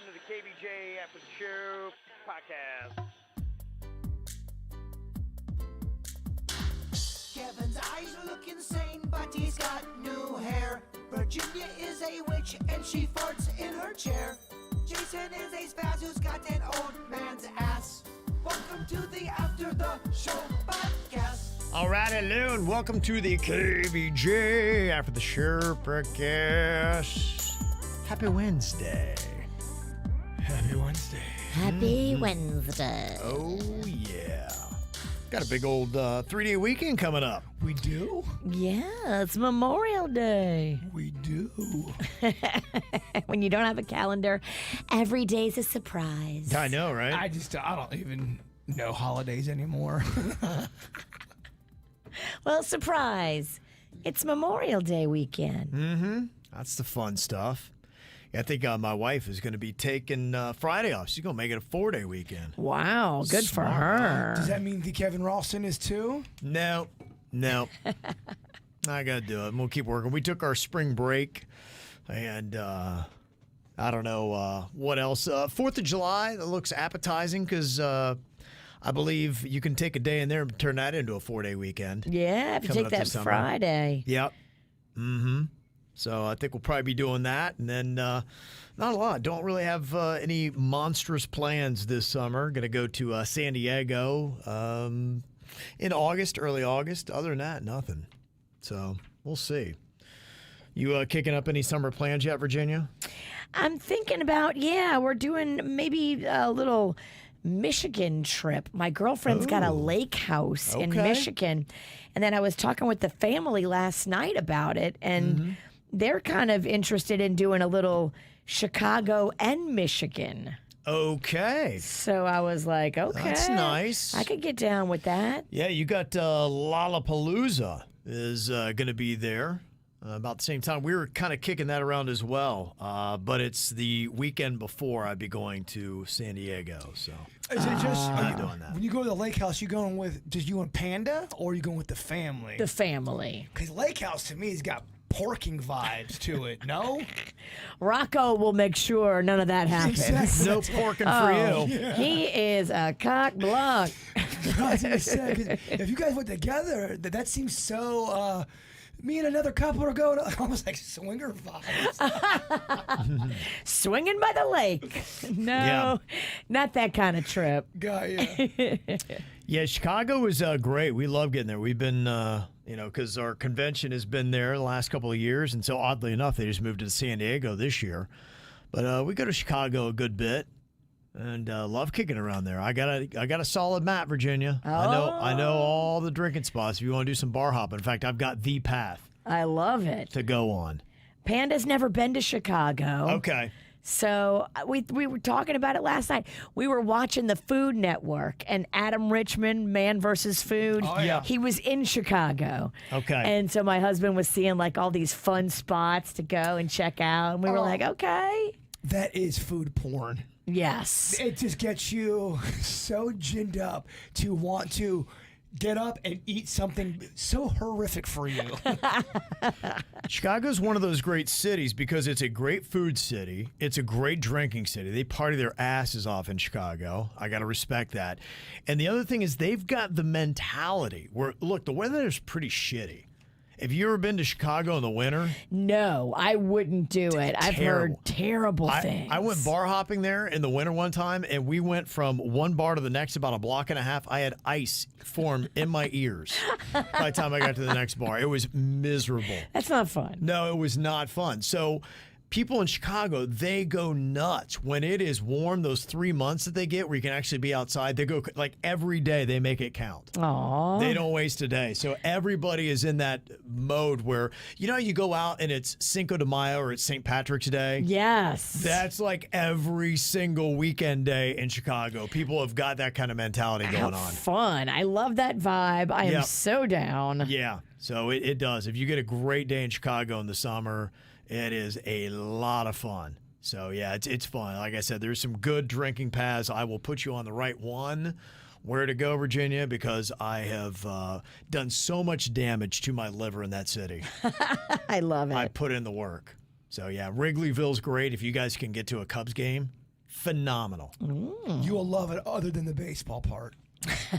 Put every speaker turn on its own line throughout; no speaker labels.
to the KVJ After the Show podcast.
Kevin's eyes look insane, but he's got new hair. Virginia is a witch, and she farts in her chair. Jason is a spaz who's got an old man's ass. Welcome to the After the Show podcast.
All right, hello, and welcome to the KVJ After the Show podcast. Happy Wednesday.
Happy Wednesday.
Happy Wednesday.
Oh, yeah. Got a big old 3-day weekend coming up.
We do?
Yeah, it's Memorial Day.
We do.
When you don't have a calendar, every day's a surprise.
I know, right?
I don't even know holidays anymore.
Well, surprise. It's Memorial Day weekend.
That's the fun stuff. Yeah, I think my wife is going to be taking Friday off. She's going to make it a 4-day weekend.
Wow, good for her.
Does that mean the Kevin Ralston is too?
No. I got to do it. We'll keep working. We took our spring break, and I don't know what else. 4th of July, that looks appetizing because I believe you can take a day in there and turn that into a 4-day weekend.
Yeah, if you
Coming
take
up
that
this summer.
Friday.
Yep. So I think we'll probably be doing that. And then not a lot. Don't really have any monstrous plans this summer. Going to go to San Diego in August, early August. Other than that, nothing. So we'll see. You kicking up any summer plans yet, Virginia?
I'm thinking about, we're doing maybe a little Michigan trip. My girlfriend's got a lake house in
Okay.
Michigan. And then I was talking with the family last night about it, and they're kind of interested in doing a little Chicago and Michigan.
Okay.
So I was like, okay.
That's nice.
I could get down with that.
Yeah, you got Lollapalooza is going to be there about the same time. We were kind of kicking that around as well, but it's the weekend before I'd be going to San Diego. So
Is it just
I'm doing that.
when you go to the lake house, you going with just you and Panda, or are you going with the family?
The family.
Because lake house to me has got porking vibes to it. No,
Rocco will make sure none of that happens.
Exactly.
No porking for you.
He is a cock block.
I was gonna say, 'cause if you guys went together, that seems so. Me and another couple are going almost like swinger vibes.
Swinging by the lake. No,
Yeah.
not that kind of trip.
Yeah.
Yeah, Chicago is great. We love getting there. We've been, because our convention has been there the last couple of years, and so oddly enough, they just moved to San Diego this year. But we go to Chicago a good bit, and love kicking around there. I got a solid map, Virginia. I know all the drinking spots. If you want to do some bar hopping, in fact, I've got the path
I love it.
to go on.
Panda's never been to Chicago.
Okay.
So we were talking about it last night. We were watching the Food Network, and Adam Richman, Man vs. Food.
Oh, yeah.
He was in Chicago.
Okay.
And so my husband was seeing like all these fun spots to go and check out, and we were like, okay.
That is food porn.
Yes.
It just gets you so ginned up to want to get up and eat something so horrific for you.
Chicago's one of those great cities because it's a great food city. It's a great drinking city. They party their asses off in Chicago. I got to respect that. And the other thing is they've got the mentality where, look, the weather is pretty shitty. Have you ever been to Chicago in the winter?
No, I wouldn't do it. I've heard terrible things.
I went bar hopping there in the winter one time, and we went from one bar to the next about a block and a half. I had ice form in my ears by the time I got to the next bar. It was miserable.
That's not fun.
No, it was not fun. So people in Chicago, they go nuts when it is warm. Those 3 months that they get where you can actually be outside, they go like every day. They make it count.
Aww.
They don't waste a day. So everybody is in that mode where, you go out and it's Cinco de Mayo or it's St. Patrick's Day.
Yes.
That's like every single weekend day in Chicago. People have got that kind of mentality going
How
on.
fun. I love that vibe. I am
Yep.
so down.
Yeah. So it does. If you get a great day in Chicago in the summer, it is a lot of fun. So, yeah, it's fun. Like I said, there's some good drinking paths. I will put you on the right one, where to go, Virginia, because I have done so much damage to my liver in that city.
I love it.
I put in the work. So, yeah, Wrigleyville's great. If you guys can get to a Cubs game, phenomenal.
You will love it other than the baseball part.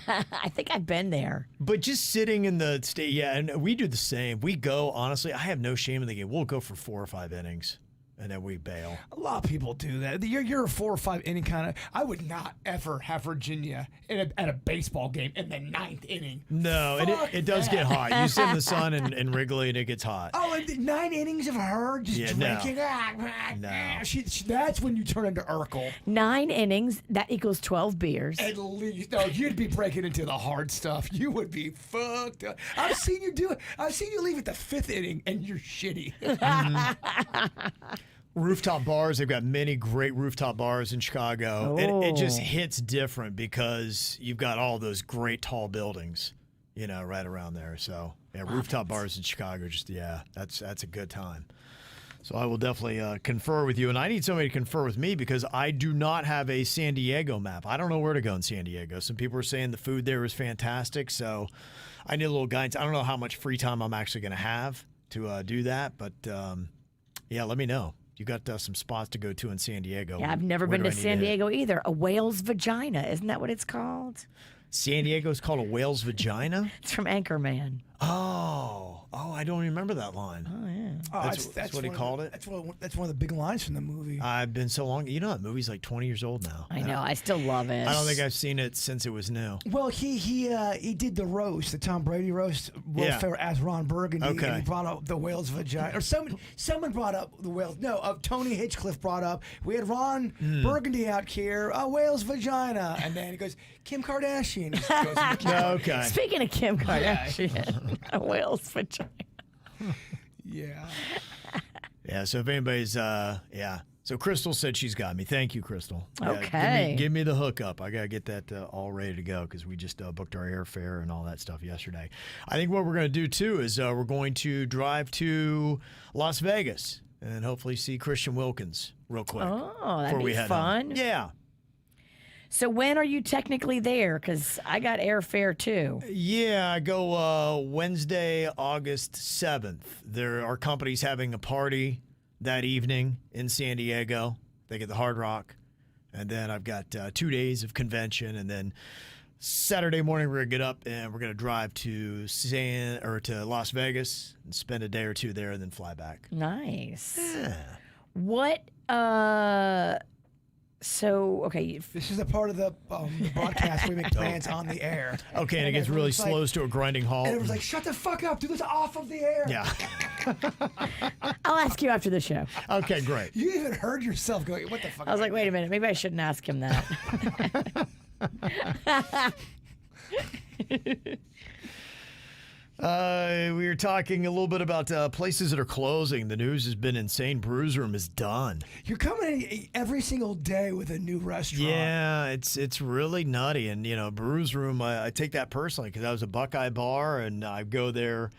I think I've been there.
But just sitting in the state, yeah, and we do the same. We go, honestly, I have no shame in the game. We'll go for 4 or 5 innings, and then we bail.
A lot of people do that. You're a 4 or 5 inning kind of. I would not ever have Virginia at a baseball game in the 9th inning.
No, and it does get hot. You sit in the sun in Wrigley, and it gets hot.
Oh, and 9 innings of her just drinking.
No.
That's when you turn into Urkel.
9 innings, that equals 12 beers.
At least. No, you'd be breaking into the hard stuff. You would be fucked up. I've seen you do it. I've seen you leave at the 5th inning, and you're shitty.
Rooftop bars, they've got many great rooftop bars in Chicago. It just hits different because you've got all those great tall buildings, right around there. So, yeah, rooftop bars in Chicago, that's a good time. So I will definitely confer with you. And I need somebody to confer with me because I do not have a San Diego map. I don't know where to go in San Diego. Some people are saying the food there is fantastic. So I need a little guidance. I don't know how much free time I'm actually going to have to do that. But, let me know. You got some spots to go to in San Diego.
Yeah, I've never been to San Diego either. A whale's vagina, isn't that what it's called?
San Diego's called a whale's vagina?
It's from Anchorman.
Oh, I don't remember that line.
Oh, yeah.
That's what he called it?
That's one of the big lines from the movie.
I've been so long. That movie's like 20 years old now.
I know. I still love it.
I don't think I've seen it since it was new.
Well, he did the roast, the Tom Brady roast, as Ron Burgundy.
Okay.
And he brought up the whale's vagina. Or someone brought up the whale. No, Tony Hitchcliff brought up. We had Ron Burgundy out here, a whale's vagina. And then he goes, Kim Kardashian. He goes into Kim
Okay.
Speaking of Kim Kardashian, a whale's vagina.
Yeah.
Yeah, so if anybody's, So Crystal said she's got me. Thank you, Crystal. Yeah,
Okay.
Give me the hookup. I got to get that all ready to go because we just booked our airfare and all that stuff yesterday. I think what we're going to do, too, is we're going to drive to Las Vegas and hopefully see Christian Wilkins real quick.
Oh, that'd
before we
be
head
fun.
home. Yeah.
So when are you technically there? Because I got airfare too.
Yeah, I go Wednesday, August 7th. Our company's having a party that evening in San Diego. They get the Hard Rock. And then I've got 2 days of convention. And then Saturday morning, we're going to get up and we're going to drive to Las Vegas and spend a day or two there and then fly back.
Nice.
Yeah.
What, So, okay.
This is a part of the broadcast where we make plans on the air.
Okay, and it gets really slows to a grinding halt.
And it was like, shut the fuck up, do this off of the air.
Yeah.
I'll ask you after the show.
Okay, great.
You even heard yourself going, what the fuck?
I was like, wait a minute, maybe I shouldn't ask him that.
We were talking a little bit about places that are closing. The news has been insane. Brews Room is done.
You're coming in every single day with a new restaurant.
Yeah, it's really nutty. And, Brews Room, I take that personally because I was a Buckeye bar, and I go there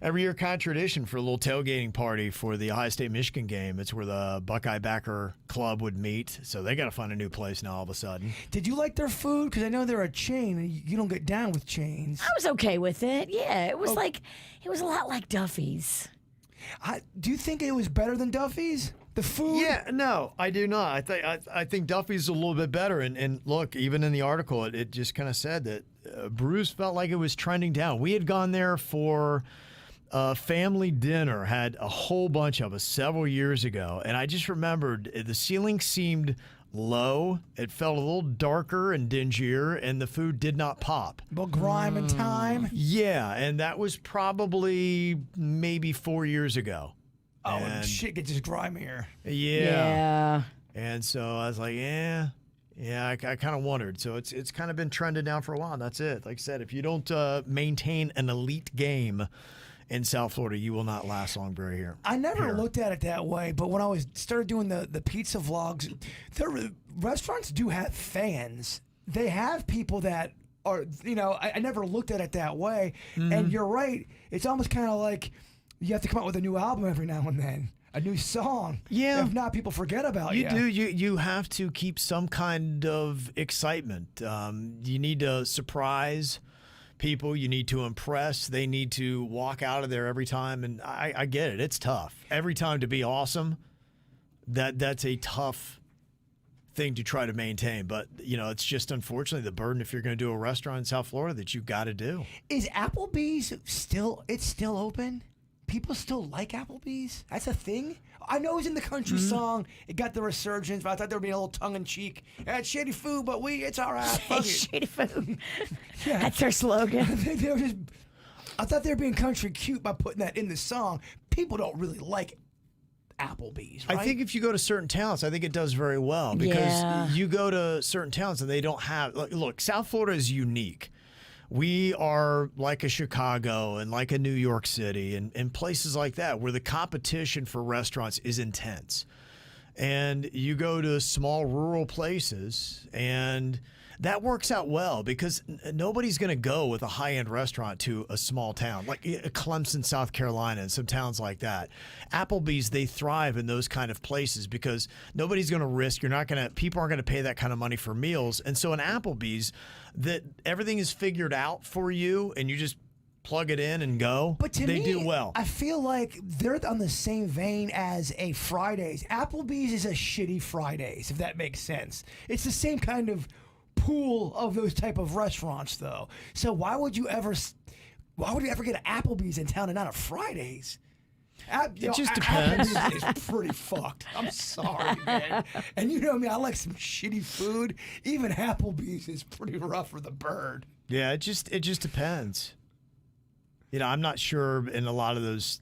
every year, kind of tradition, for a little tailgating party for the Ohio State-Michigan game. It's where the Buckeye Backer Club would meet. So they got to find a new place now all of a sudden.
Did you like their food? Because I know they're a chain, and you don't get down with chains.
I was okay with it. Yeah, it was it was a lot like Duffy's.
Do you think it was better than Duffy's? The food?
Yeah, no, I do not. I think Duffy's a little bit better. And look, even in the article, it just kind of said that Brews felt like it was trending down. We had gone there for family dinner, had a whole bunch of us several years ago, and I just remembered the ceiling seemed low. It felt a little darker and dingier, and the food did not pop.
Well, grime and time.
Yeah, and that was probably maybe 4 years ago.
Oh, and shit gets just grimier.
Yeah. And so I was like, yeah, I kind of wondered. So it's kind of been trending down for a while. And that's it. Like I said, if you don't maintain an elite game in South Florida, you will not last long here.
I never looked at it that way, but when I started doing the pizza vlogs, the restaurants do have fans. They have people that are, I never looked at it that way. Mm-hmm. And you're right. It's almost kind of like you have to come out with a new album every now and then. A new song.
Yeah.
If not, people forget about you.
You do. You have to keep some kind of excitement. You need to surprise people. You need to impress. They need to walk out of there every time. And I get it. It's tough. Every time to be awesome, that's a tough thing to try to maintain. But, it's just unfortunately the burden if you're going to do a restaurant in South Florida that you've got to do.
Is Applebee's still open? People still like Applebee's? That's a thing? I know it was in the country song. It got the resurgence, but I thought they were being a little tongue-in-cheek. It's shitty food, but it's all right. Fuck it.
Shitty food.
Yeah.
That's their slogan.
They were just... I thought they were being country cute by putting that in the song. People don't really like Applebee's, right?
I think if you go to certain towns, I think it does very well because you go to certain towns and they don't have... Look, South Florida is unique. We are like a Chicago and like a New York City and places like that where the competition for restaurants is intense. And you go to small rural places and that works out well because nobody's going to go with a high-end restaurant to a small town like Clemson, South Carolina, and some towns like that. Applebee's, they thrive in those kind of places because nobody's going to risk. People aren't going to pay that kind of money for meals. And so in Applebee's, that everything is figured out for you and you just plug it in and go.
But to
they
me,
do well.
I feel like they're on the same vein as a Fridays. Applebee's is a shitty Fridays, if that makes sense. It's the same kind of pool of those type of restaurants, though. So why would you ever get an Applebee's in town and not a Fridays?
It just depends.
Applebee's is pretty fucked. I'm sorry, man. And you know me, I like some shitty food. Even Applebee's is pretty rough for the bird.
Yeah, it just depends. I'm not sure in a lot of those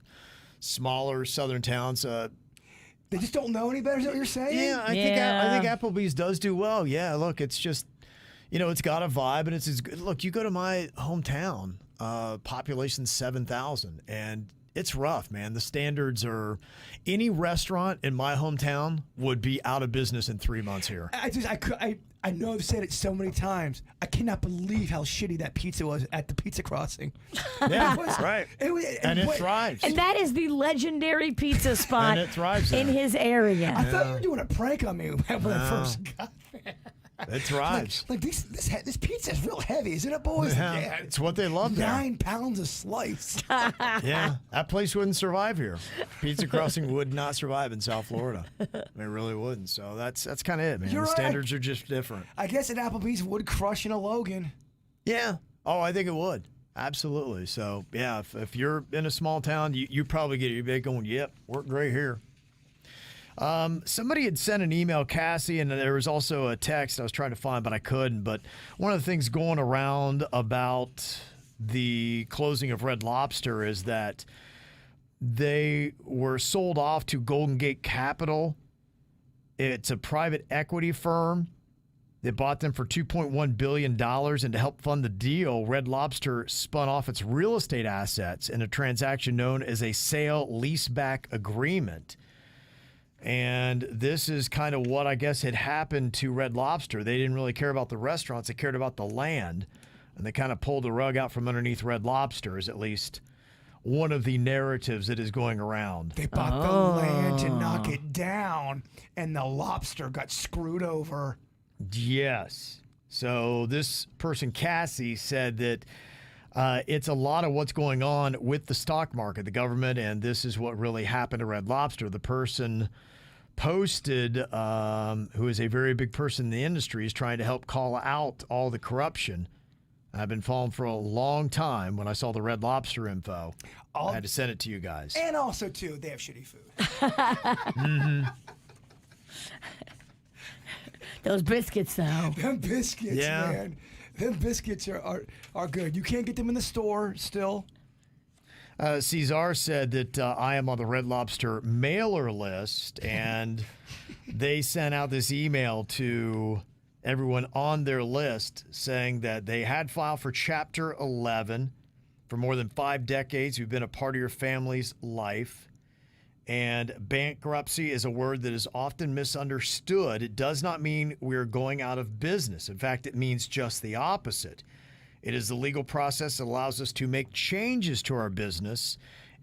smaller southern towns.
They just don't know any better. Is that what you're saying?
Yeah, I think Applebee's does do well. Yeah, look, it's just, it's got a vibe and it's as good. Look, you go to my hometown, population 7,000, and it's rough, man. The standards are, any restaurant in my hometown would be out of business in 3 months here.
I know I've said it so many times. I cannot believe how shitty that pizza was at the Pizza Crossing.
Yeah, right. It thrives.
And that is the legendary pizza spot
and it thrives in
his area.
I thought you were doing a prank on me when I first got there.
It thrives.
Like this pizza is real heavy, isn't it, boys?
Yeah, it's what they love there.
9 pounds a slice.
Yeah, that place wouldn't survive here. Pizza Crossing would not survive in South Florida. It really wouldn't. So that's kind of it, man.
You're
the
right.
standards are just different.
I guess an Applebee's would crush in a Logan.
Yeah. Oh, I think it would. Absolutely. So, yeah, if you're in a small town, you probably get your big going, yep, work great here. Somebody had sent an email, Cassie, and there was also a text I was trying to find, but I couldn't. But one of the things going around about the closing of Red Lobster is that they were sold off to Golden Gate Capital. It's a private equity firm. They bought them for $2.1 billion, and to help fund the deal, Red Lobster spun off its real estate assets in a transaction known as a sale-leaseback agreement. And this is kind of what I guess had happened to Red Lobster. They didn't really care about the restaurants. They cared about the land. And they kind of pulled the rug out from underneath Red Lobster, is at least one of the narratives that is going around.
They bought the land to knock it down, and the lobster got screwed over.
Yes. So this person, Cassie, said that it's a lot of what's going on with the stock market, the government, and this is what really happened to Red Lobster. The person posted, who is a very big person in the industry, is trying to help call out all the corruption. I've been following for a long time. When I saw the Red Lobster info, I had to send it to you guys.
And also, too, they have shitty food.
Mm-hmm.
Those biscuits, though.
Them biscuits,
Yeah.
man. Them biscuits are good. You can't get them in the store still.
Cesar said that I am on the Red Lobster mailer list, and they sent out this email to everyone on their list saying that they had filed for Chapter 11 for more than 5 decades. We've been a part of your family's life. And bankruptcy is a word that is often misunderstood. It does not mean we're going out of business. In fact, it means just the opposite. It is the legal process that allows us to make changes to our business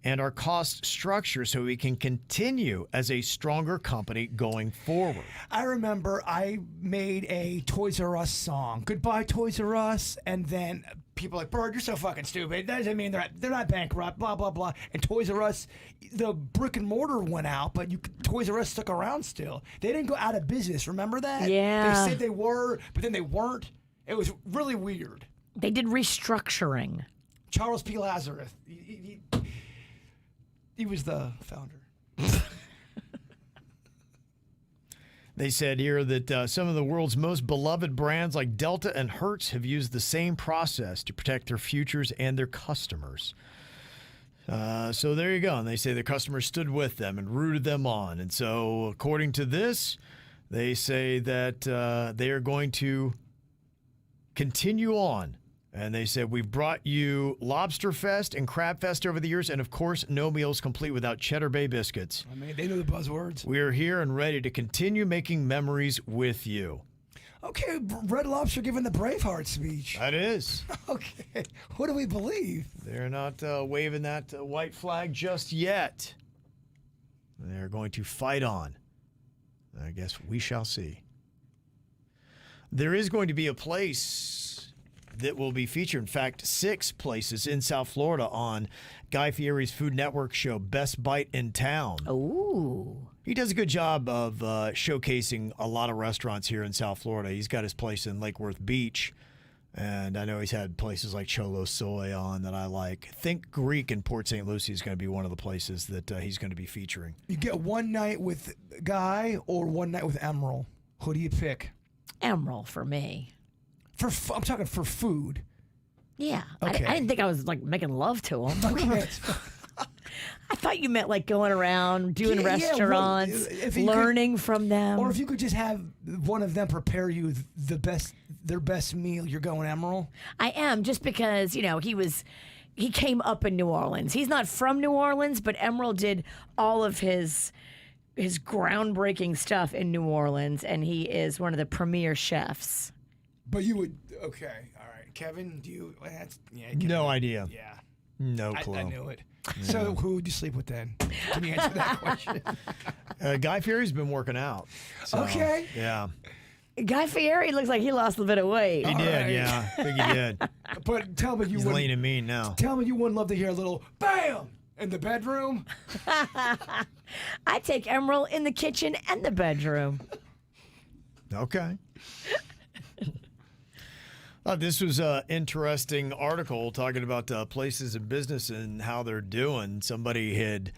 and our cost structure so we can continue as a stronger company going forward.
I remember I made a Toys R Us song, "Goodbye Toys R Us," and then people were like, "Bird, you're so fucking stupid. That doesn't mean they're not bankrupt." Blah blah blah. And Toys R Us, the brick and mortar went out, but Toys R Us stuck around still. They didn't go out of business. Remember that?
Yeah.
They said they were, but then they weren't. It was really weird.
They did restructuring.
Charles P. Lazarus. He was the founder.
They said here that some of the world's most beloved brands like Delta and Hertz have used the same process to protect their futures and their customers. So there you go. And they say the customers stood with them and rooted them on. And so according to this, they say that they are going to continue on. And they said, we've brought you Lobster Fest and Crab Fest over the years. And, of course, no meals complete without Cheddar Bay biscuits.
I mean, they know the buzzwords.
We are here and ready to continue making memories with you.
Okay, Red Lobster giving the Braveheart speech.
That is.
Okay, what do we believe?
They're not waving that white flag just yet. They're going to fight on. I guess we shall see. There is going to be a place that will be featured, in fact, 6 places in South Florida on Guy Fieri's Food Network show, Best Bite in Town.
Ooh.
He does a good job of showcasing a lot of restaurants here in South Florida. He's got his place in Lake Worth Beach, and I know he's had places like Cholo Soy on that I like. Think Greek in Port St. Lucie is going to be one of the places that he's going to be featuring.
You get one night with Guy or one night with Emerald. Who do you pick?
Emerald for me.
I'm talking for food.
Yeah.
Okay.
I didn't think I was like making love to him.
Okay.
I thought you meant like going around doing
Yeah,
restaurants,
if you
learning from them.
Or if you could just have one of them prepare you their best meal, you're going Emerald?
I am, just because, he came up in New Orleans. He's not from New Orleans, but Emerald did all of his groundbreaking stuff in New Orleans, and he is one of the premier chefs.
But you would, okay, all right. Kevin, do you,
No idea.
Yeah.
No clue.
I knew it. Yeah. So who would you sleep with then? Can you answer that question?
Guy Fieri's been working out. So,
okay.
Yeah.
Guy Fieri looks like he lost a bit of weight.
He did, yeah. I think he did.
But tell me
He's lean and mean now.
Tell me you wouldn't love to hear a little BAM in the bedroom?
I take Emerald in the kitchen and the bedroom.
Okay. This was an interesting article talking about places in business and how they're doing. Somebody had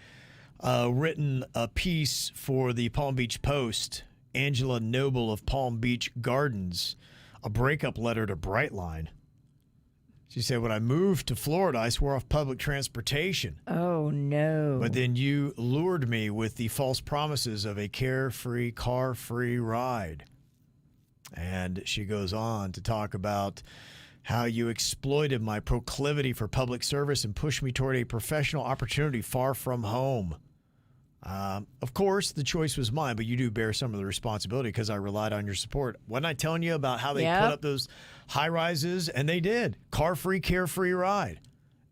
written a piece for the Palm Beach Post, Angela Noble of Palm Beach Gardens, a breakup letter to Brightline. She said, when I moved to Florida, I swore off public transportation.
Oh, no.
But then you lured me with the false promises of a carefree, car-free ride. And she goes on to talk about how you exploited my proclivity for public service and pushed me toward a professional opportunity far from home. Of course, the choice was mine, but you do bear some of the responsibility because I relied on your support. Wasn't I telling you about how they put up those high rises? And they did. Car-free, carefree ride.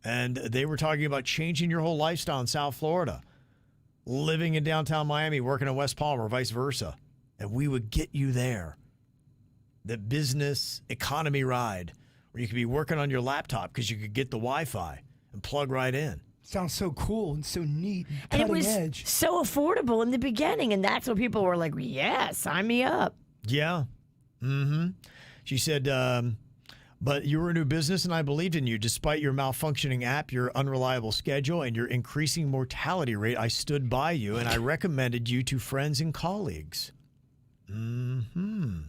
And they were talking about changing your whole lifestyle in South Florida, living in downtown Miami, working in West Palm, or vice versa. And we would get you there. The business economy ride where you could be working on your laptop because you could get the Wi-Fi and plug right in.
Sounds so cool and so neat and
And it
cutting
was
edge.
so affordable in the beginning, and that's what people were like, yeah, sign me up.
Yeah. Mm-hmm. She said, but you were a new business and I believed in you. Despite your malfunctioning app, your unreliable schedule, and your increasing mortality rate, I stood by you and I recommended you to friends and colleagues. Mm-hmm.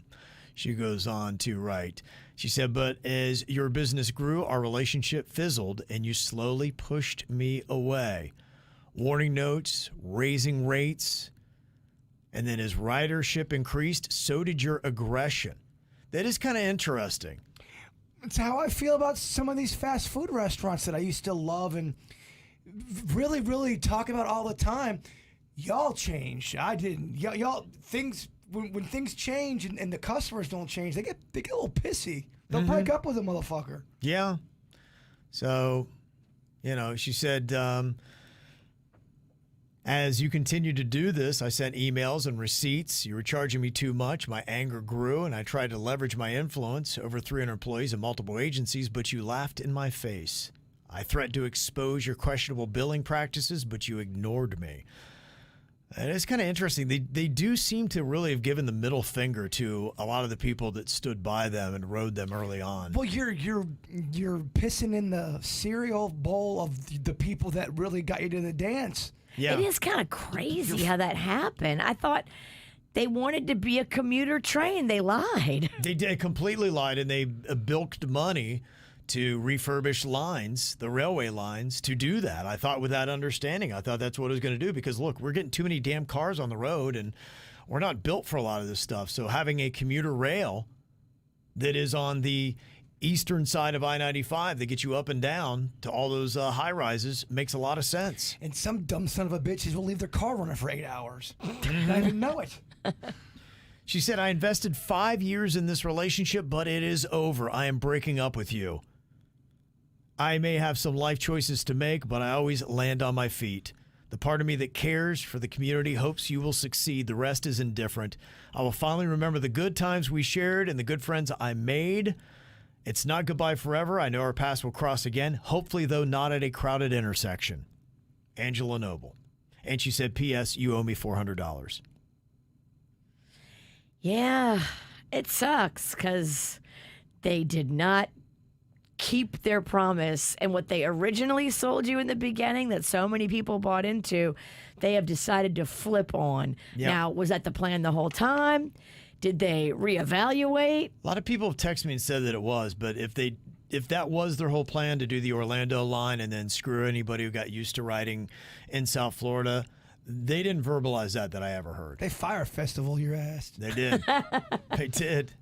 She goes on to write, she said, but as your business grew, our relationship fizzled and you slowly pushed me away. Warning notes, raising rates, and then as ridership increased, so did your aggression. That is kind of interesting.
It's how I feel about some of these fast food restaurants that I used to love and really, really talk about all the time. Y'all changed. I didn't. Y'all things. When things change and the customers don't change, they get a little pissy. They'll break up with a motherfucker.
Yeah. So, she said, As you continued to do this, I sent emails and receipts. You were charging me too much. My anger grew, and I tried to leverage my influence over 300 employees and multiple agencies, but you laughed in my face. I threatened to expose your questionable billing practices, but you ignored me. And it's kind of interesting. They do seem to really have given the middle finger to a lot of the people that stood by them and rode them early on.
Well, you're pissing in the cereal bowl of the people that really got you to the dance.
Yeah.
It is kind of crazy how that happened. I thought they wanted to be a commuter train. They lied.
They did completely lied, and they bilked money to refurbish lines, the railway lines, to do that. I thought with that understanding, I thought that's what it was going to do because, look, we're getting too many damn cars on the road, and we're not built for a lot of this stuff. So having a commuter rail that is on the eastern side of I-95 that gets you up and down to all those high-rises makes a lot of sense.
And some dumb son of a bitches will leave their car running for 8 hours. Not even know it.
She said, I invested 5 years in this relationship, but it is over. I am breaking up with you. I may have some life choices to make, but I always land on my feet. The part of me that cares for the community hopes you will succeed. The rest is indifferent. I will finally remember the good times we shared and the good friends I made. It's not goodbye forever. I know our paths will cross again. Hopefully, though, not at a crowded intersection. Angela Noble. And she said, P.S., you owe me $400.
Yeah, it sucks because they did not keep their promise, and what they originally sold you in the beginning that so many people bought into, they have decided to flip on.
Yep.
Now, was that the plan the whole time? Did they reevaluate?
A lot of people have texted me and said that it was, but if that was their whole plan to do the Orlando line and then screw anybody who got used to riding in South Florida, they didn't verbalize that I ever heard.
They fire festival your ass.
They did. They did.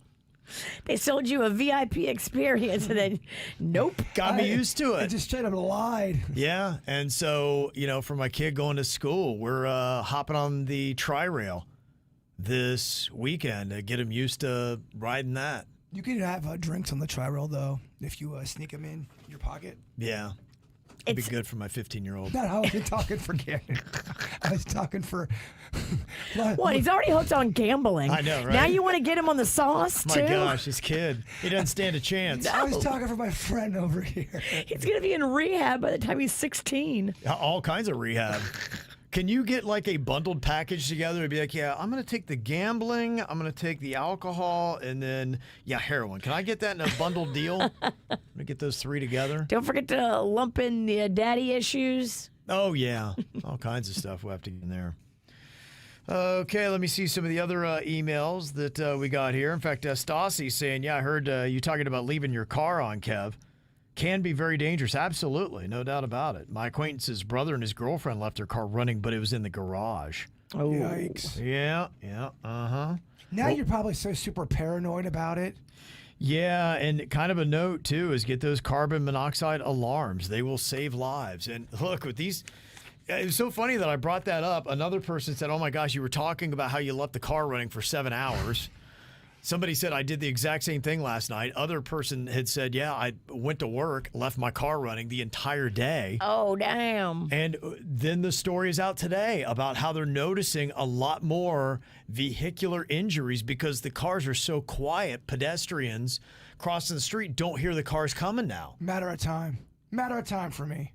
They sold you a VIP experience and then, nope.
Got me used to
They
it.
just straight up lied.
Yeah, and so, for my kid going to school, we're hopping on the Tri-Rail this weekend to get him used to riding that.
You can have drinks on the Tri-Rail, though, if you sneak them in your pocket.
Yeah. It'd be good for my 15-year-old.
No, I wasn't talking for Cannon. I was talking for...
What? He's already hooked on gambling.
I know, right?
Now you want to get him on the sauce,
My
too?
gosh, this kid. He doesn't stand a chance.
I was talking for my friend over here.
He's going to be in rehab by the time he's 16.
All kinds of rehab. Can you get like a bundled package together and be like, yeah, I'm going to take the gambling, I'm going to take the alcohol, and then, heroin. Can I get that in a bundled deal? I'm going to get those three together.
Don't forget to lump in the daddy issues.
Oh, yeah. All kinds of stuff we'll have to get in there. Okay, let me see some of the other emails that we got here. In fact, Stassi's saying, I heard you talking about leaving your car on, Kev. Can be very dangerous. Absolutely. No doubt about it. My acquaintance's brother and his girlfriend left their car running, but it was in the garage.
Oh.
Yikes.
Yeah. Uh-huh.
Now you're probably so super paranoid about it.
Yeah, and kind of a note, too, is get those carbon monoxide alarms. They will save lives. And look, with these... It was so funny that I brought that up. Another person said, oh, my gosh, you were talking about how you left the car running for 7 hours. Somebody said, I did the exact same thing last night. Other person had said, I went to work, left my car running the entire day.
Oh, damn.
And then the story is out today about how they're noticing a lot more vehicular injuries because the cars are so quiet. Pedestrians crossing the street don't hear the cars coming now.
Matter of time. Matter of time for me.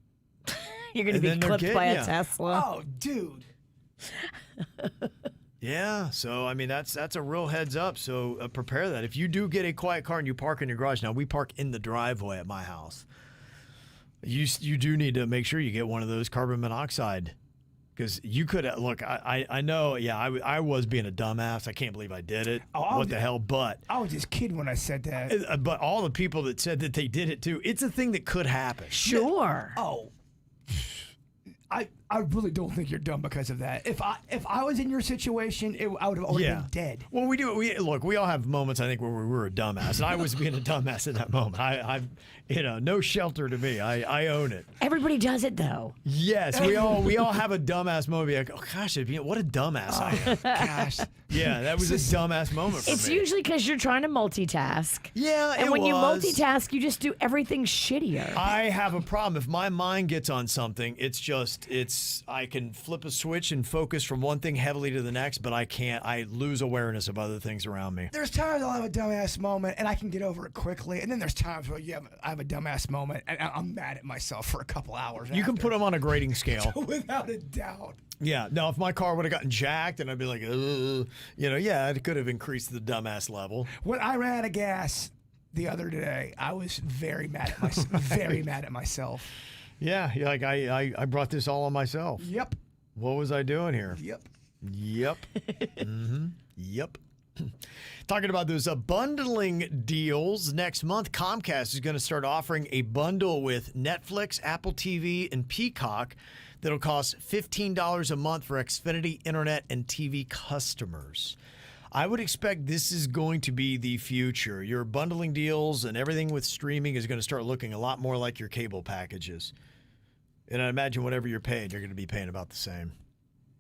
You're going to be
And then they're
clipped by a
getting ya.
Tesla.
Oh, dude.
Yeah, so I mean that's a real heads up. So prepare that. If you do get a quiet car and you park in your garage, now we park in the driveway at my house. You do need to make sure you get one of those carbon monoxide because you could look. I know. Yeah, I was being a dumbass. I can't believe I did it. What the hell? But
I was just kidding when I said that.
But all the people that said that they did it too, it's a thing that could happen.
Sure.
Oh. I really don't think you're dumb because of that. If I was in your situation, I would have already been dead.
Well, we all have moments I think where we were a dumbass, and I was being a dumbass in that moment. I no shelter to me. I own it.
Everybody does it, though.
Yes, we all have a dumbass moment. Be like, oh gosh, what a dumbass I am.
Gosh.
Yeah, that was a dumbass moment for
It's
me.
usually because you're trying to multitask.
Yeah,
And
it
when you
was.
multitask, you just do everything shittier.
I have a problem. If my mind gets on something, it's just I can flip a switch and focus from one thing heavily to the next, but I can't. I lose awareness of other things around me.
There's times I'll have a dumbass moment and I can get over it quickly, and then there's times where I have a dumbass moment and I'm mad at myself for a couple hours.
You can put them on a grading scale.
Without a doubt.
Yeah. Now, if my car would have gotten jacked, and I'd be like, it could have increased the dumbass level.
When I ran out of gas the other day, I was very mad at myself. Very mad at myself.
Yeah, like I brought this all on myself.
Yep.
What was I doing here?
Yep.
Yep. Talking about those bundling deals, next month Comcast is going to start offering a bundle with Netflix, Apple TV, and Peacock that'll cost $15 a month for Xfinity Internet and TV customers. I would expect this is going to be the future. Your bundling deals and everything with streaming is going to start looking a lot more like your cable packages. And I imagine whatever you're paying, you're going to be paying about the same.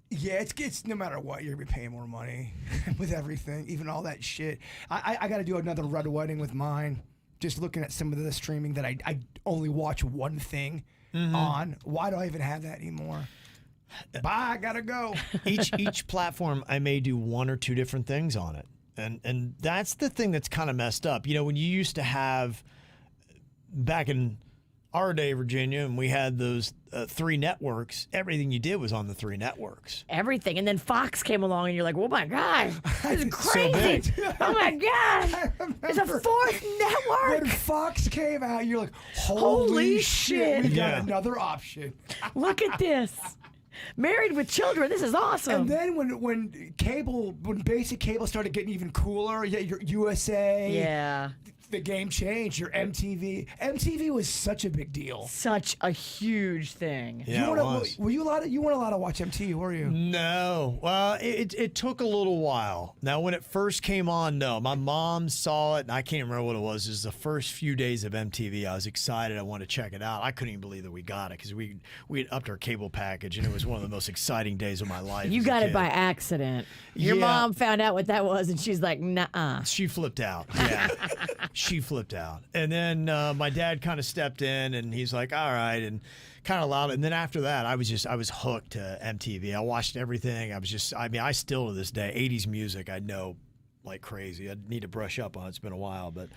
Yeah, it's no matter what, you're going to be paying more money with everything, even all that shit. I got to do another Red Wedding with mine, just looking at some of the streaming that I only watch one thing on. Why do I even have that anymore? Bye, I got to go.
Each platform, I may do one or two different things on it. And that's the thing that's kind of messed up. You know, when you used to have, back in our day, Virginia, and we had those 3 networks, everything you did was on the 3 networks.
Everything. And then Fox came along and you're like, oh my God, this is
So
crazy.
big.
Oh my God. There's a 4th network.
When Fox came out, you're like,
Holy
holy
shit.
we got
Yeah.
another option.
Look at this. Married with Children. This is awesome.
And then when basic cable started getting even cooler, your USA,
Yeah.
the game changed. Your MTV was such a big deal.
Such a huge thing.
Yeah, it was.
You weren't allowed to watch MTV, were you?
No. Well, it took a little while. Now, when it first came on, no. My mom saw it, and I can't remember what it was. It was the first few days of MTV. I was excited. I wanted to check it out. I couldn't even believe that we got it because we had upped our cable package, and it was one of the most exciting days of my life.
You
as a
got it
kid.
by accident. Your
Yeah.
mom found out what that was, and she's like, nuh-uh.
She flipped out. Yeah. She flipped out. And then my dad kind of stepped in, and he's like, all right, and kind of allowed it. And then after that, I was hooked to MTV. I watched everything. I still to this day, 80s music, I know like crazy. I need to brush up on it. It's been a while, but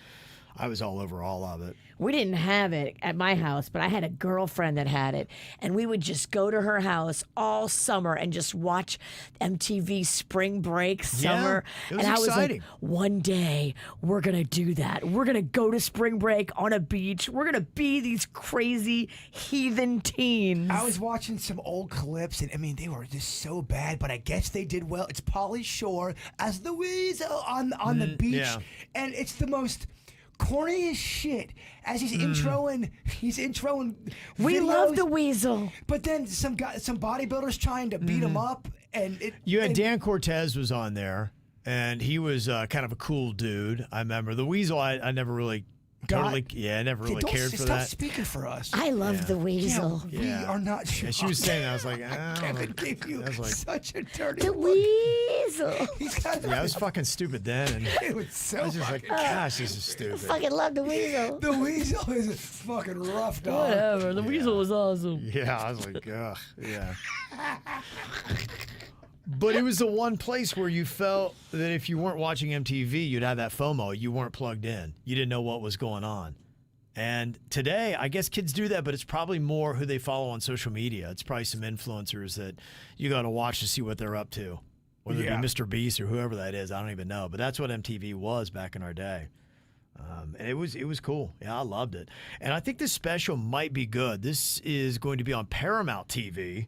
I was all over all of it.
We didn't have it at my house, but I had a girlfriend that had it, and we would just go to her house all summer and just watch MTV Spring Break summer.
it was
and I
exciting.
was like, one day we're gonna do that. We're gonna go to spring break on a beach. We're gonna be these crazy heathen teens.
I was watching some old clips, and I mean, they were just so bad, but I guess they did well. It's Pauly Shore as the weasel on the beach,
yeah.
and it's the most corniest shit as he's introing.
We
videos,
love the weasel.
but then some bodybuilders trying to beat him up, and
You had Dan Cortez was on there, and he was kind of a cool dude. I remember the Weasel. I never really I never really cared for
stop
that.
speaking for us.
I love the weasel.
We are not sure.
And she was saying that. I was like, I don't know.
Kevin gave you
I was like,
such a dirty
The
look.
weasel.
He's got
yeah, I was fucking stupid then, and
it was so
I was just like, gosh, this is stupid.
Fucking love the weasel.
the weasel is a fucking rough dog.
Whatever. The weasel was awesome.
Yeah, I was like, ugh, yeah. But it was the one place where you felt that if you weren't watching MTV, you'd have that FOMO. You weren't plugged in. You didn't know what was going on. And today, I guess kids do that, but it's probably more who they follow on social media. It's probably some influencers that you got to watch to see what they're up to, whether it be Mr. Beast or whoever that is. I don't even know. But that's what MTV was back in our day. And it was cool. Yeah, I loved it. And I think this special might be good. This is going to be on Paramount TV.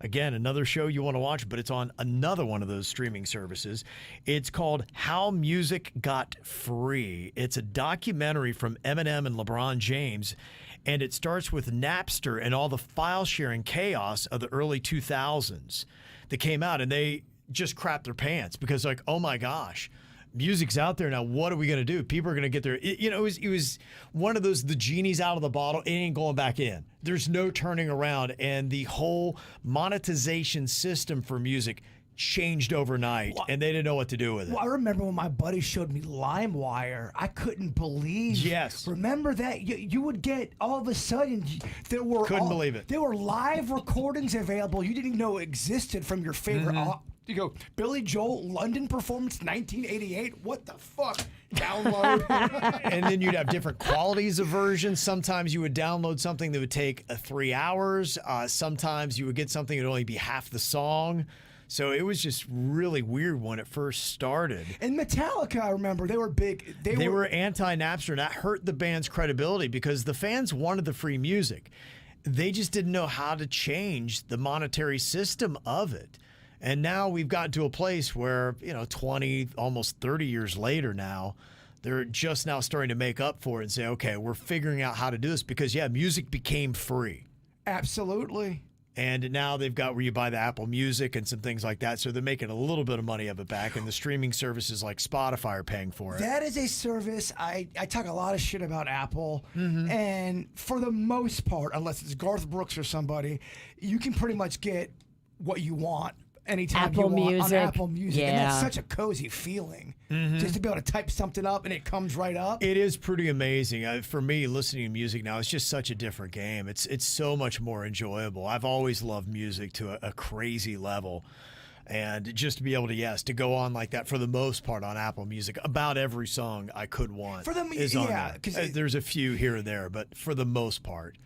Again, another show you want to watch, but it's on another one of those streaming services. It's called How Music Got Free. It's a documentary from Eminem and LeBron James, and it starts with Napster and all the file sharing chaos of the early 2000s that came out, and they just crapped their pants because, like, oh my gosh, music's out there now. What are we going to do? People are going to get their, it was one of those, the genie's out of the bottle. It ain't going back in. There's no turning around. And the whole monetization system for music changed overnight, and they didn't know what to do with it.
Well, I remember when my buddy showed me LimeWire. I couldn't believe.
Yes.
Remember that? You would get, all of a sudden, there were
Couldn't believe it.
There were live recordings available you didn't even know existed from your favorite. You go, Billy Joel, London performance, 1988. What the fuck? Download.
And then you'd have different qualities of versions. Sometimes you would download something that would take 3 hours. Sometimes you would get something that would only be half the song. So it was just really weird when it first started.
And Metallica, I remember, they were big. They
were anti-Napster, and that hurt the band's credibility because the fans wanted the free music. They just didn't know how to change the monetary system of it. And now we've gotten to a place where, 20, almost 30 years later now, they're just now starting to make up for it and say, okay, we're figuring out how to do this because, music became free.
Absolutely.
And now they've got where you buy the Apple Music and some things like that. So they're making a little bit of money of it back. And the streaming services like Spotify are paying for it.
That is a service. I talk a lot of shit about Apple. And for the most part, unless it's Garth Brooks or somebody, you can pretty much get what you want anytime
Apple
you want
Music.
on Apple Music. And that's
Yeah.
such a cozy feeling. Just to be able to type something up and it comes right up.
It is pretty amazing. For me, listening to music now, it's just such a different game. It's so much more enjoyable. I've always loved music to a crazy level. And just to be able to, to go on like that for the most part on Apple Music, about every song I could want is on there. There's a few here and there, but for the most part,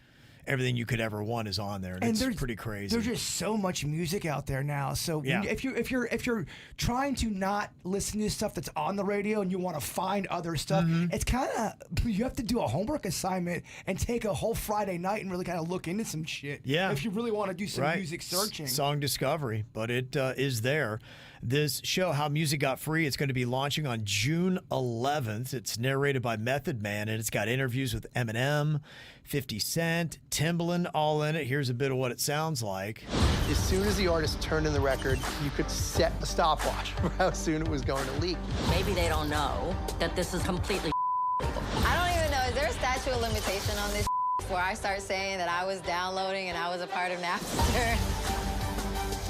everything you could ever want is on there, and it's pretty crazy.
There's just so much music out there now. So if you're trying to not listen to stuff that's on the radio and you want to find other stuff, it's kind of, you have to do a homework assignment and take a whole Friday night and really kind of look into some shit.
Yeah.
If you really want to do some music searching.
Song discovery, but it is there. This show, How Music Got Free, it's going to be launching on June 11th. It's narrated by Method Man, and it's got interviews with Eminem, 50 Cent, Timbaland, all in it. Here's a bit of what it sounds like.
As soon as the artist turned in the record, you could set a stopwatch for how soon it was going to leak.
Maybe they don't know that this is completely legal.
I don't even know, is there a statute of limitation on this before I start saying that I was downloading and I was a part of Napster?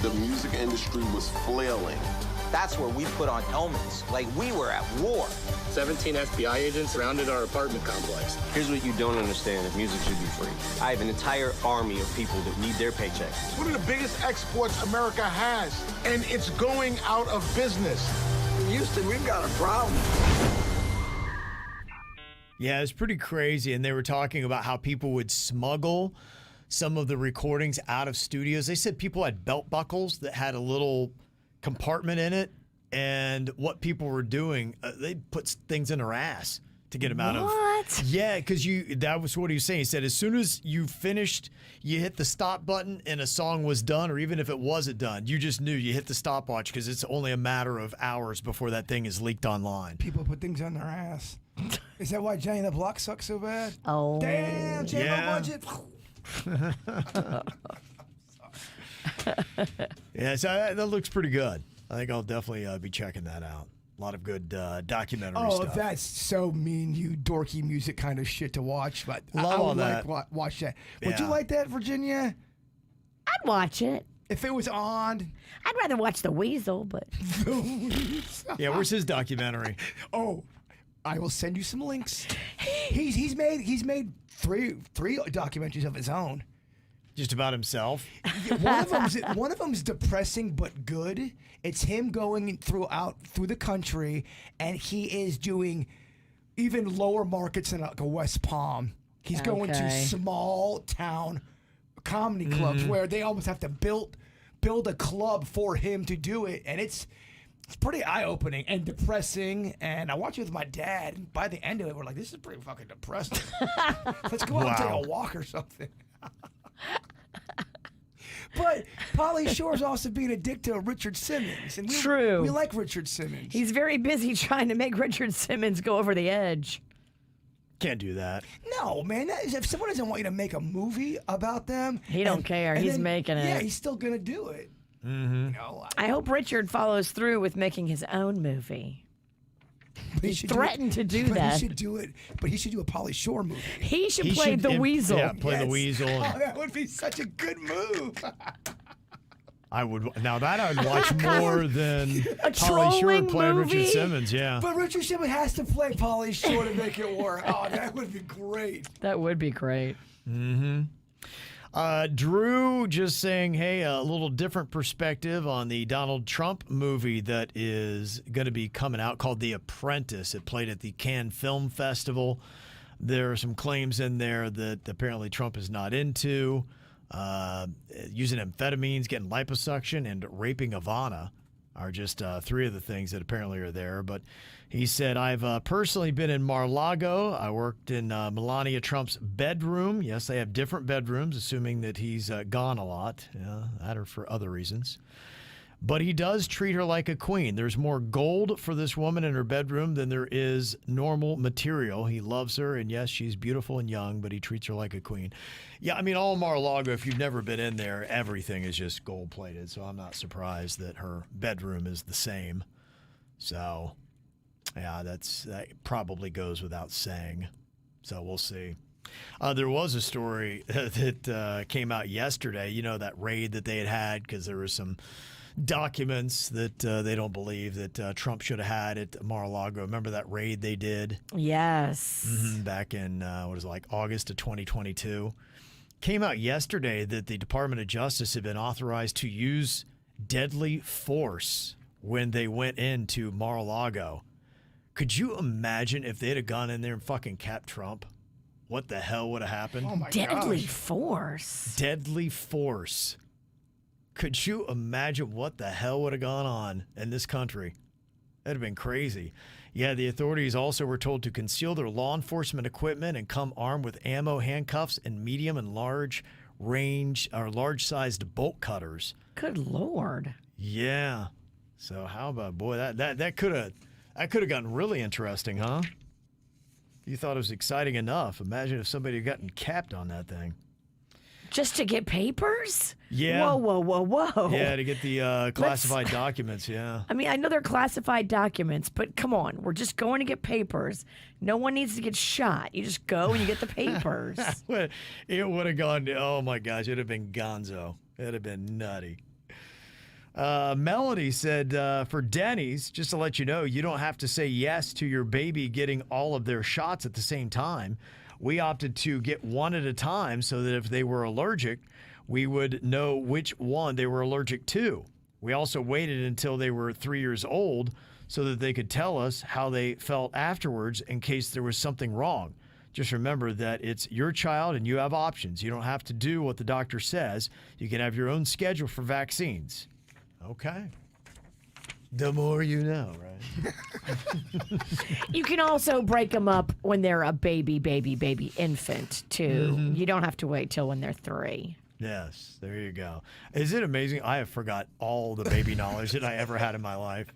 The music industry was flailing.
That's where we put on helmets, like we were at war.
17 FBI agents surrounded our apartment complex.
Here's what you don't understand, if music should be free. I have an entire army of people that need their paycheck.
It's one of the biggest exports America has, and it's going out of business.
Houston, we've got a problem.
Yeah, it's pretty crazy, and they were talking about how people would smuggle some of the recordings out of studios. They said people had belt buckles that had a little compartment in it, and what people were doing, they put things in their ass to get them out of.
What?
Yeah, because that was what he was saying. He said as soon as you finished, you hit the stop button and a song was done, or even if it wasn't done, you just knew you hit the stopwatch because it's only a matter of hours before that thing is leaked online.
People put things on their ass. Is that why Johnny the Block sucks so bad?
Oh.
Damn, J-Lo budget.
Yeah, so that looks pretty good. I think I'll definitely be checking that out. A lot of good documentary stuff.
Oh, that's so mean, you dorky music kind of shit to watch. But
Love
I
all
would
that.
watch that. Would you like that, Virginia?
I'd watch it.
If it was on.
I'd rather watch The Weasel, but.
Yeah, where's his documentary?
Oh, I will send you some links. He's made three documentaries of his own.
Just about himself?
One of them's depressing but good. It's him going through the country, and he is doing even lower markets than like a West Palm. He's going to small town comedy clubs where they almost have to build a club for him to do it, and it's pretty eye-opening and depressing. And I watched it with my dad, and by the end of it, we're like, this is pretty fucking depressing. Let's go out and take a walk or something. But Pauly Shore's also being a dick to Richard Simmons. And
True.
We like Richard Simmons.
He's very busy trying to make Richard Simmons go over the edge.
Can't do that.
No, man. If someone doesn't want you to make a movie about them,
he don't care. He's making it.
Yeah, he's still gonna do it.
Mm-hmm.
You know,
I hope Richard follows through with making his own movie. He threatened to do that.
He should do it. But he should do a Pauly Shore movie.
He should play the Weasel.
Yeah, play the Weasel.
Oh, that would be such a good move.
I would. Now that I would watch more than
A
Pauly Shore
trolling
playing
movie?
Richard Simmons. Yeah.
But Richard Simmons has to play Pauly Shore to make it work. Oh, that would be great.
That would be great.
Drew just saying, hey, a little different perspective on the Donald Trump movie that is going to be coming out called The Apprentice. It played at the Cannes Film Festival. There are some claims in there that apparently Trump is not into. Using amphetamines, getting liposuction, and raping Ivana are just three of the things that apparently are there. But he said, I've personally been in Mar-a-Lago. I worked in Melania Trump's bedroom. Yes, they have different bedrooms, assuming that he's gone a lot. Yeah, that or for other reasons. But he does treat her like a queen. There's more gold for this woman in her bedroom than there is normal material. He loves her, and yes, she's beautiful and young, but he treats her like a queen. Yeah, I mean, all Mar-a-Lago, if you've never been in there, everything is just gold-plated, so I'm not surprised that her bedroom is the same. So, yeah, that probably goes without saying. So we'll see. There was a story that came out yesterday, you know, that raid that they had because there was some documents that they don't believe that Trump should have had at Mar-a-Lago. Remember that raid they did?
Yes.
Back in, August of 2022. Came out yesterday that the Department of Justice had been authorized to use deadly force when they went into Mar-a-Lago. Could you imagine if they'd have gone in there and fucking capped Trump? What the hell would have happened?
Oh my
Deadly
gosh.
force.
Deadly force. Could you imagine what the hell would have gone on in this country? That'd have been crazy. Yeah, the authorities also were told to conceal their law enforcement equipment and come armed with ammo, handcuffs, and medium and large-sized bolt cutters.
Good Lord.
Yeah. So how about, boy, that could have gotten really interesting, huh? You thought it was exciting enough. Imagine if somebody had gotten capped on that thing.
Just to get papers?
Yeah.
Whoa.
Yeah, to get the classified documents, yeah.
I mean, I know they're classified documents, but come on. We're just going to get papers. No one needs to get shot. You just go and you get the papers.
It would have gone, oh my gosh, it would have been gonzo. It would have been nutty. Melody said, for Denny's, just to let you know, you don't have to say yes to your baby getting all of their shots at the same time. We opted to get one at a time so that if they were allergic, we would know which one they were allergic to. We also waited until they were 3 years old so that they could tell us how they felt afterwards in case there was something wrong. Just remember that it's your child and you have options. You don't have to do what the doctor says. You can have your own schedule for vaccines. Okay. The more you know, right?
You can also break them up when they're a baby infant, too.
Mm-hmm.
You don't have to wait till when they're 3.
Yes, there you go. Is it amazing? I have forgot all the baby knowledge that I ever had in my life.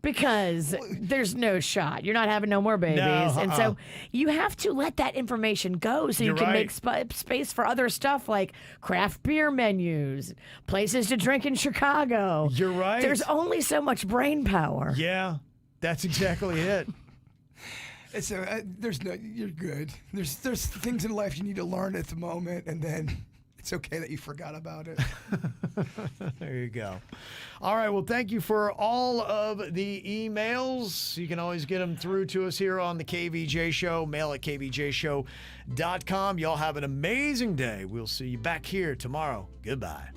Because there's no shot. You're not having no more babies. And so you have to let that information go so you can make space for other stuff like craft beer menus, places to drink in Chicago.
You're right.
There's only so much brain power.
Yeah, that's exactly it.
You're good. There's things in life you need to learn at the moment, and then it's okay that you forgot about it.
There you go. All right. Well, thank you for all of the emails. You can always get them through to us here on the KVJ Show. Mail at kvjshow.com. Y'all have an amazing day. We'll see you back here tomorrow. Goodbye.